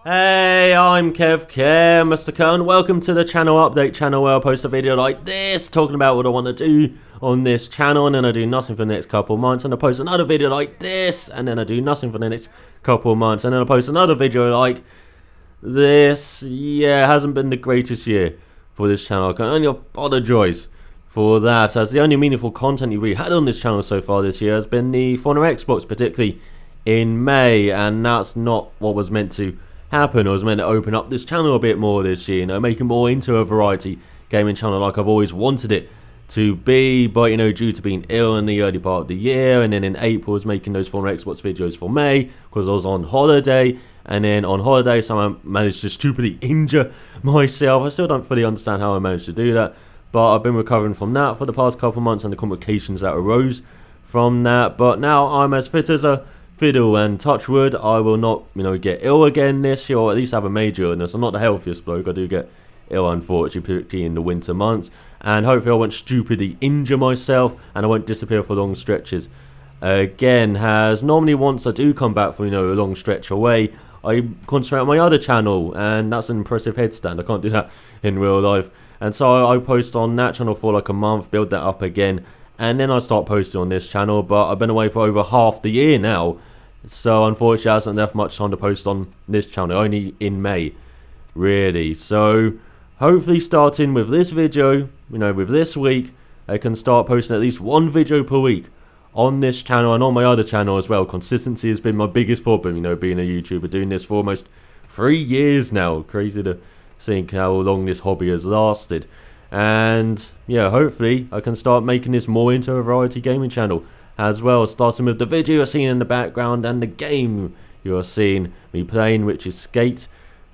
Hey, I'm Mr. Kern. Welcome to the channel update channel where I post a video like this talking about what I want to do on this channel, and then I do nothing for the next couple of months, and I post another video like this, and then I do nothing for the next couple of months, and then I post another video like this. Yeah, it hasn't been the greatest year for this channel. I can only apologize for that, as the only meaningful content you've really had on this channel so far this year has been the former Xbox, particularly in May, and that's not what was meant to happen. I was meant to open up this channel a bit more this year, make it more into a variety gaming channel like I've always wanted it to be, but due to being ill in the early part of the year, and then in April I was making those former Xbox videos for May because I was on holiday, and then on holiday somehow managed to stupidly injure myself. I still don't fully understand how I managed to do that, but I've been recovering from that for the past couple of months and the complications that arose from that. But now I'm as fit as a fiddle, and touch wood, I will not get ill again this year, or at least have a major illness. I'm not the healthiest bloke. I do get ill, unfortunately, particularly in the winter months, and hopefully I won't stupidly injure myself and I won't disappear for long stretches again, as normally once I do come back from a long stretch away, I concentrate on my other channel, and that's an impressive headstand. I can't do that in real life, and so I post on that channel for like a month, build that up again, and then I start posting on this channel. But I've been away for over half the year now, so unfortunately I hasn't left much time to post on this channel, only in May really. So hopefully starting with this video, with this week, I can start posting at least one video per week on this channel and on my other channel as well. Consistency has been my biggest problem, being a YouTuber, doing this for almost 3 years now. Crazy to think how long this hobby has lasted. And yeah, hopefully I can start making this more into a variety gaming channel as well, starting with the video you're seeing in the background and the game you're seeing me playing, which is Skate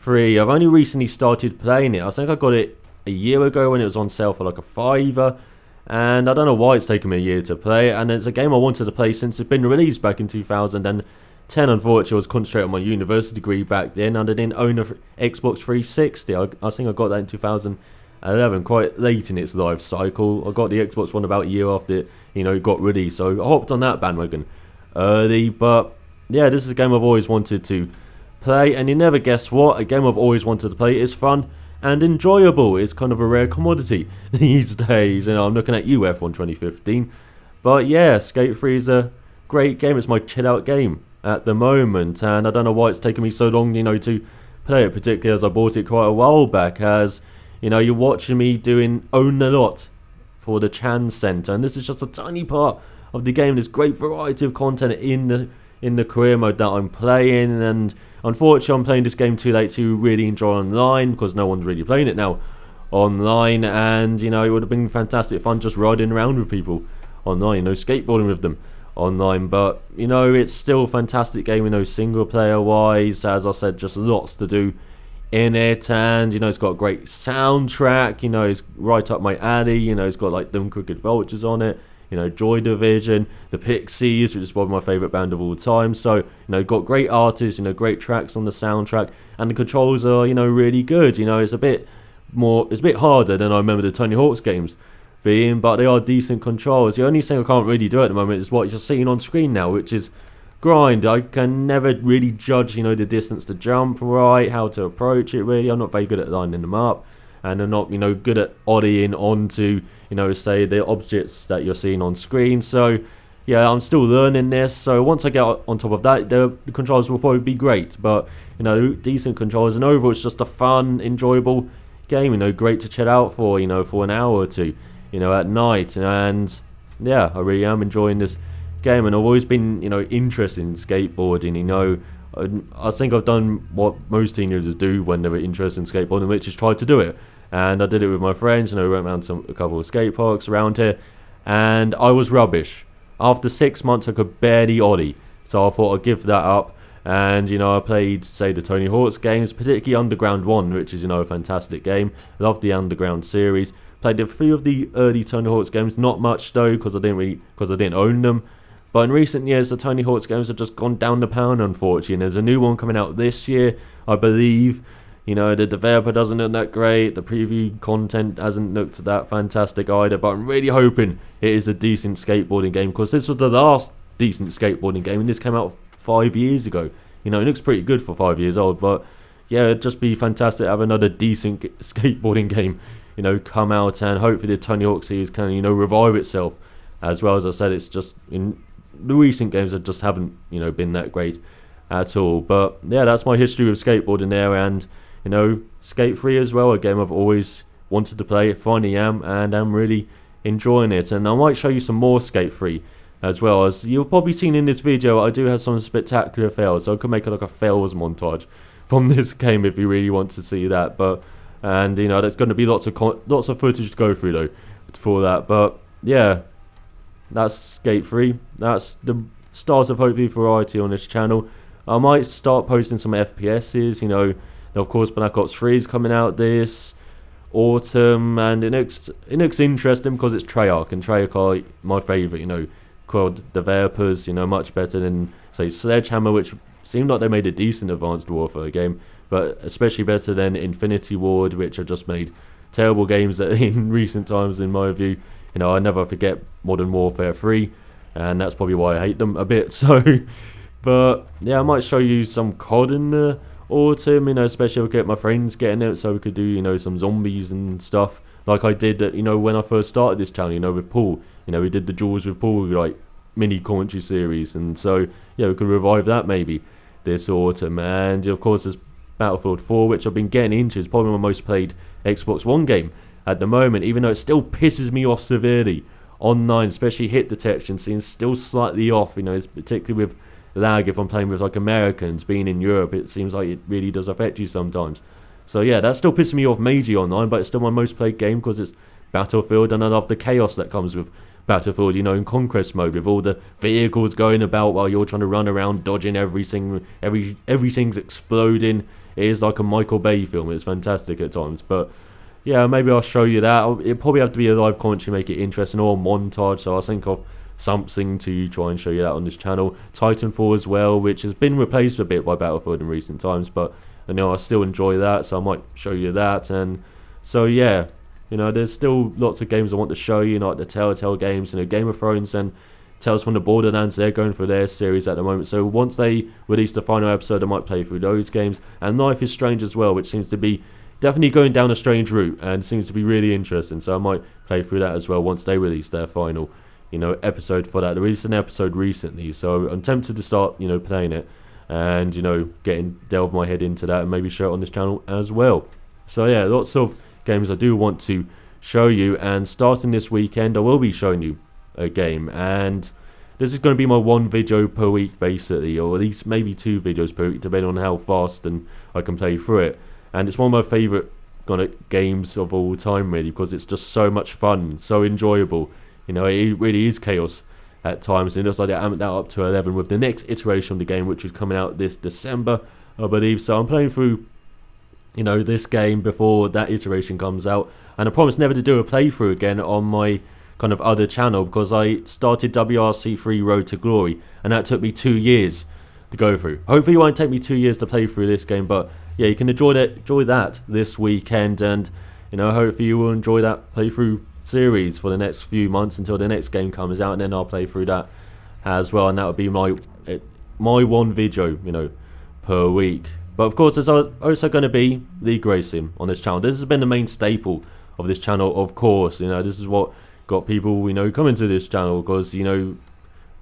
3. I've only recently started playing it. I think I got it a year ago when it was on sale for like a £5, and I don't know why it's taken me a year to play it, and it's a game I wanted to play since it's been released back in 2010. Unfortunately I was concentrating on my university degree back then, and I didn't own a Xbox 360. I think I got that in 2011, quite late in its life cycle. I got the Xbox One about a year after it got released, so I hopped on that bandwagon early. But yeah, this is a game I've always wanted to play, and you never guess what, a game I've always wanted to play is fun and enjoyable. It's kind of a rare commodity these days. I'm looking at you, F1 2015. But yeah, Skate 3 is a great game. It's my chill out game at the moment, and I don't know why it's taken me so long to play it, particularly as I bought it quite a while back, as you're watching me own a lot for the Chan Center, and this is just a tiny part of the game. There's great variety of content in the career mode that I'm playing, and unfortunately I'm playing this game too late to really enjoy online, because no one's really playing it now online. And it would have been fantastic fun just riding around with people online, skateboarding with them online. But it's still a fantastic game, single player wise. As I said, just lots to do in it, and it's got a great soundtrack. It's right up my alley. It's got like them Crooked Vultures on it, Joy Division, the Pixies, which is one of my favourite band of all time. So got great artists, great tracks on the soundtrack, and the controls are really good. It's a bit harder than I remember the Tony Hawk's games being, but they are decent controls. The only thing I can't really do at the moment is what you're seeing on screen now, which is grind. I can never really judge the distance to jump right, how to approach it really. I'm not very good at lining them up, and I'm not good at odding onto say the objects that you're seeing on screen. So yeah, I'm still learning this, so once I get on top of that, the controls will probably be great. But decent controls, and overall it's just a fun, enjoyable game, great to chill out for for an hour or two at night. And yeah, I really am enjoying this game, and I've always been interested in skateboarding. I think I've done what most teenagers do when they're interested in skateboarding, which is try to do it. And I did it with my friends. We went around a couple of skate parks around here, and I was rubbish. After 6 months I could barely ollie, so I thought I'd give that up. And I played, say, the Tony Hawk's games, particularly Underground 1, which is a fantastic game. Loved the Underground series. Played a few of the early Tony Hawk's games, not much though, because I didn't own them. But in recent years, the Tony Hawk's games have just gone down the pound, unfortunately. And there's a new one coming out this year, I believe. The developer doesn't look that great. The preview content hasn't looked that fantastic either. But I'm really hoping it is a decent skateboarding game, because this was the last decent skateboarding game, and this came out 5 years ago. It looks pretty good for 5 years old. But yeah, it'd just be fantastic to have another decent skateboarding game, you know, come out, and hopefully the Tony Hawk series can, you know, revive itself. As well, as I said, it's just in the recent games that just haven't, you know, been that great at all. But yeah, that's my history with skateboarding there, and you know, Skate 3 as well, a game I've always wanted to play, finally am, and I'm really enjoying it. And I might show you some more Skate 3 as well. As you've probably seen in this video, I do have some spectacular fails, so I could make it like a fails montage from this game if you really want to see that. But and you know, there's going to be lots of footage to go through though for that. But yeah, that's Skate 3. That's the start of hopefully variety on this channel. I might start posting some FPSs, you know. Of course, Black Ops 3 is coming out this autumn, and it looks interesting because it's Treyarch, and Treyarch are my favourite, you know, quad developers, you know, much better than, say, Sledgehammer, which seemed like they made a decent Advanced Warfare game, but especially better than Infinity Ward, which have just made terrible games in recent times, in my view. You know, I never forget Modern Warfare 3, and that's probably why I hate them a bit, so... But, yeah, I might show you some COD in the autumn, you know, especially I'll get my friends getting it, so we could do, you know, some zombies and stuff, like I did, you know, when I first started this channel, you know, with Paul. You know, we did the Jaws with Paul, like, mini commentary series, and so, yeah, we could revive that maybe this autumn. And, of course, there's Battlefield 4, which I've been getting into. It's probably my most played Xbox One game at the moment, even though it still pisses me off severely online, especially hit detection seems still slightly off, you know, it's particularly with lag if I'm playing with like Americans. Being in Europe, it seems like it really does affect you sometimes. So yeah, that's still pissing me off majorly online, but it's still my most played game because it's Battlefield, and I love the chaos that comes with Battlefield, you know, in conquest mode, with all the vehicles going about while you're trying to run around dodging everything's exploding. It is like a Michael Bay film. It's fantastic at times. But yeah, maybe I'll show you that. It'll probably have to be a live commentary, make it interesting, or a montage, so I'll think of something to try and show you that on this channel. Titanfall as well, which has been replaced a bit by Battlefield in recent times, but you know, I still enjoy that, so I might show you that. And so yeah, you know, there's still lots of games I want to show you, like the Telltale games, you know, Game of Thrones and Tales from the Borderlands. They're going through their series at the moment, so once they release the final episode, I might play through those games. And Life is Strange as well, which seems to be definitely going down a strange route and seems to be really interesting, so I might play through that as well once they release their final, you know, episode for that. They released an episode recently, so I'm tempted to start, you know, playing it and, you know, delve my head into that and maybe show it on this channel as well. So yeah, lots of games I do want to show you, and starting this weekend I will be showing you a game, and this is going to be my one video per week basically, or at least maybe 2 videos per week, depending on how fast and I can play through it. And it's one of my favourite kind of games of all time, really, because it's just so much fun, so enjoyable. You know, it really is chaos at times, and it looks like they amped that up to 11 with the next iteration of the game, which is coming out this December, I believe. So I'm playing through, you know, this game before that iteration comes out, and I promise never to do a playthrough again on my kind of other channel, because I started WRC3 Road to Glory, and that took me 2 years to go through. Hopefully it won't take me 2 years to play through this game, but yeah, you can enjoy that this weekend, and you know, hopefully you will enjoy that playthrough series for the next few months until the next game comes out, and then I'll play through that as well, and that would be my one video, you know, per week. But of course, there's also going to be League Racing on this channel. This has been the main staple of this channel, of course. You know, this is what got people, you know, coming to this channel, because, you know,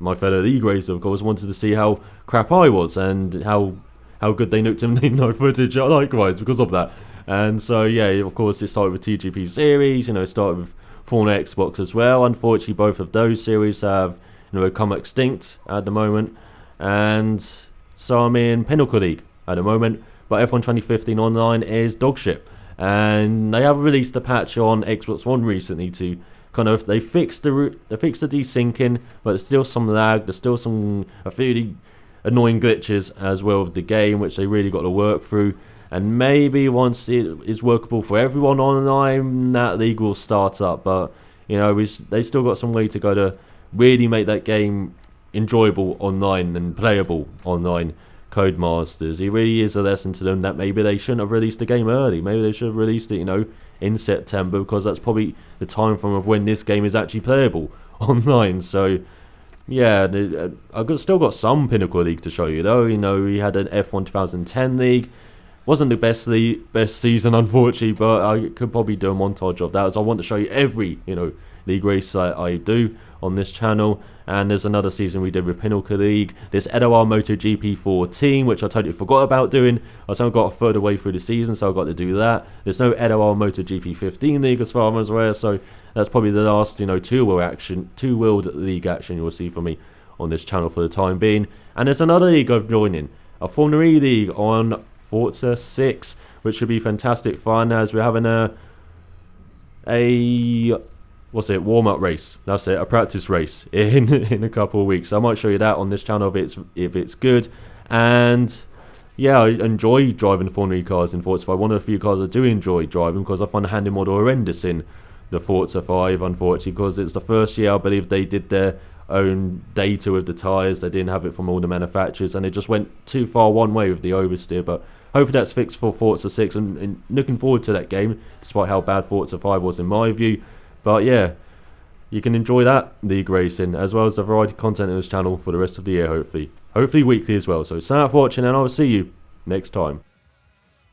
my fellow League Racer, of course, wanted to see how crap I was and how good they looked in no footage likewise because of that. And so yeah, of course, it started with TGP series, you know, it started with Fortnite Xbox as well. Unfortunately, both of those series have, you know, become extinct at the moment, and so I'm in Pinnacle League at the moment. But F1 2015 Online is dogshit, and they have released a patch on Xbox One recently to kind of, they fixed the desyncing, but there's still some lag, there's still a few annoying glitches as well with the game, which they really got to work through. And maybe once it is workable for everyone online, that league will start up. But you know, they still got some way to go to really make that game enjoyable online and playable online. Codemasters, it really is a lesson to them that maybe they shouldn't have released the game early. Maybe they should have released it, you know, in September, because that's probably the time frame of when this game is actually playable online. So yeah, I've still got some Pinnacle League to show you though. You know, we had an F1 2010 League, Wasn't the best season, unfortunately, but I could probably do a montage of that, as I want to show you every, league race I do on this channel. And there's another season we did with Pinnacle League, this Edouard MotoGP 14, which I totally forgot about doing. I only got a third way through the season, so I got to do that. There's no Edouard MotoGP 15 league as far as I'm aware, so that's probably the last, two-wheeled league action you'll see from me on this channel for the time being. And there's another league I'm joining, a Formula E league on Forza 6, which should be fantastic fun, as we're having a warm-up race. That's it, a practice race in a couple of weeks. So I might show you that on this channel if it's good. And yeah, I enjoy driving Formula E cars in Forza 5. One of the few cars I do enjoy driving, because I find the handling model horrendous in the Forza 5, unfortunately, because it's the first year I believe they did their own data with the tyres. They didn't have it from all the manufacturers, and it just went too far one way with the oversteer. But hopefully that's fixed for Forza 6, and looking forward to that game, despite how bad Forza 5 was in my view. But yeah, you can enjoy that league racing, as well as the variety of content on this channel for the rest of the year, hopefully weekly as well. So sign up for watching, and I'll see you next time.